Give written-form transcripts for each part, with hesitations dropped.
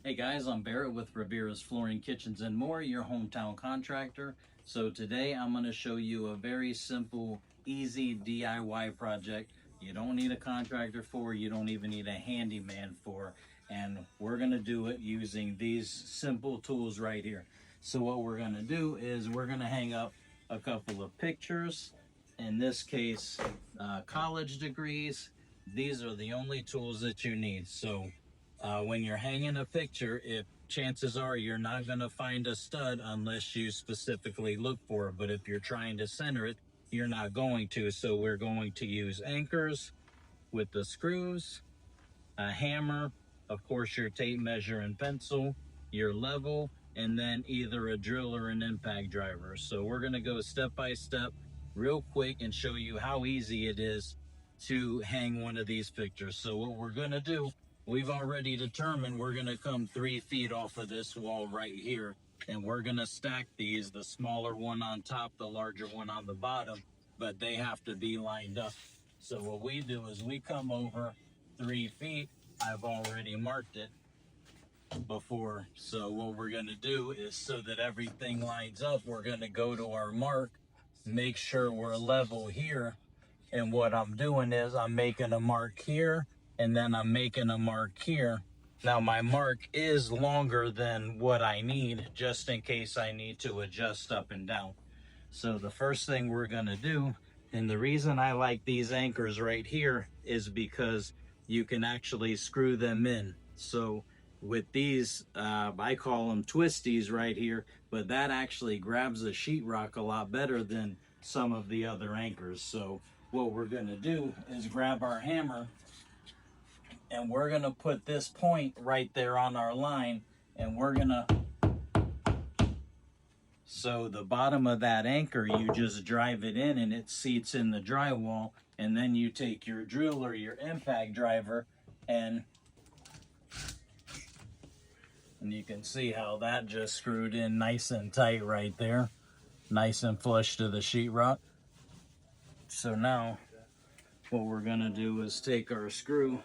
Hey guys, I'm Barrett with Rivera's Flooring, Kitchens and More, your hometown contractor. So today I'm going to show you a very simple, easy DIY project. You don't need a contractor for, you don't even need a handyman for, and we're going to do it using these simple tools right here. So what we're going to do is we're going to hang up a couple of pictures. In this case, college degrees. These are the only tools that you need. So when you're hanging a picture, if chances are you're not going to find a stud unless you specifically look for it. But if you're trying to center it, you're not going to. So we're going to use anchors with the screws, a hammer, of course your tape measure and pencil, your level, and then either a drill or an impact driver. So we're going to go step by step real quick and show you how easy it is to hang one of these pictures. So what we're going to do, we've already determined we're going to come 3 feet off of this wall right here, and we're going to stack these, the smaller one on top, the larger one on the bottom, but they have to be lined up. So what we do is we come over 3 feet. I've already marked it before. So what we're going to do is, so that everything lines up, we're going to go to our mark, make sure we're level here. And what I'm doing is I'm making a mark here, and then I'm making a mark here. Now my mark is longer than what I need, just in case I need to adjust up and down. So the first thing we're going to do, and the reason I like these anchors right here is because you can actually screw them in. So with these, I call them twisties right here, but that actually grabs the sheetrock a lot better than some of the other anchors. So what we're going to do is grab our hammer, and we're going to put this point right there on our line, and we're going to, so the bottom of that anchor, you just drive it in and it seats in the drywall, and then you take your drill or your impact driver, and you can see how that just screwed in nice and tight right there, nice and flush to the sheetrock. So now what we're gonna do is take our screw.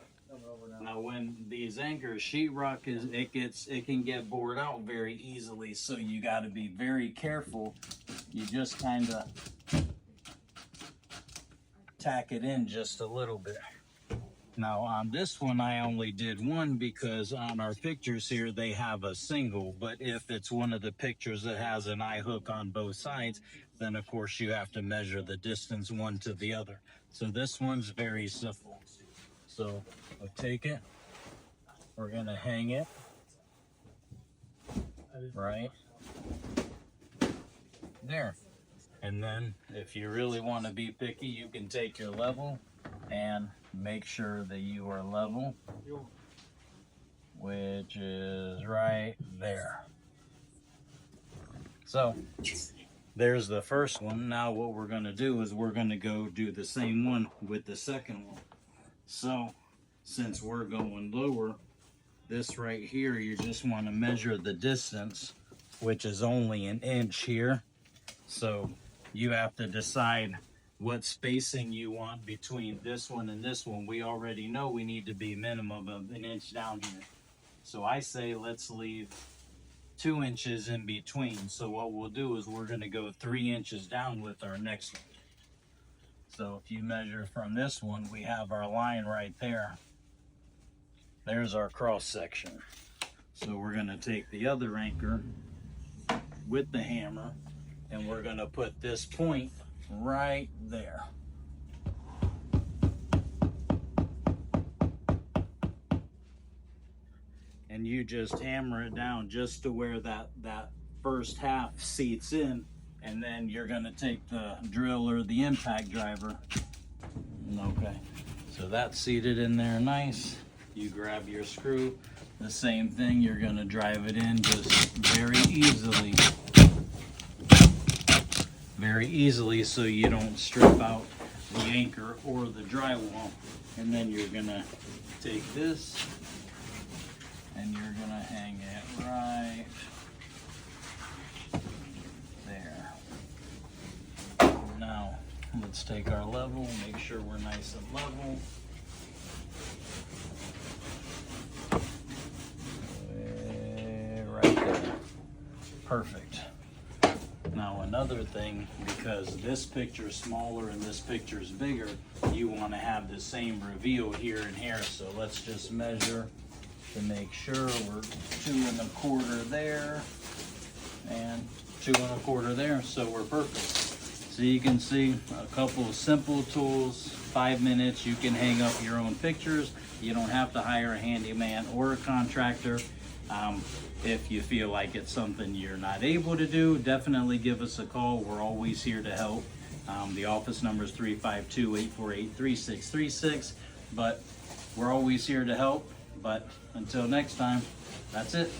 Now when these anchors, sheetrock it can get bored out very easily, so you got to be very careful. You just kind of tack it in just a little bit. Now on this one I only did one because on our pictures here they have a single, but if it's one of the pictures that has an eye hook on both sides, then of course you have to measure the distance one to the other. So this one's very simple. So we'll take it, we're gonna hang it right there. And then if you really want to be picky, you can take your level and make sure that you are level, which is right there. So there's the first one. Now what we're going to do is we're going to go do the same one with the second one. So since we're going lower, this right here, you just want to measure the distance, which is only 1 inch here. So you have to decide what spacing you want between this one and this one. We already know we need to be minimum of 1 inch down here. So I say let's leave 2 inches in between. So what we'll do is we're going to go 3 inches down with our next one. So if you measure from this one, we have our line right there. There's our cross section. So we're going to take the other anchor with the hammer, and we're going to put this point right there. And you just hammer it down just to where that first half seats in, and then you're going to take the drill or the impact driver. Okay, so that's seated in there nice. You grab your screw, the same thing, you're going to drive it in just very easily so you don't strip out the anchor or the drywall. And then you're going to take this and you're going to hang it right there. Now let's take our level, make sure we're nice and level. Perfect. Now another thing, because this picture is smaller and this picture is bigger, you want to have the same reveal here and here. So let's just measure to make sure we're 2 1/4 there and 2 1/4 there, so we're perfect. So you can see a couple of simple tools, 5 minutes, you can hang up your own pictures. You don't have to hire a handyman or a contractor. If you feel like it's something you're not able to do, definitely give us a call. We're always here to help. The office number is 352-848-3636, but we're always here to help. But until next time, that's it.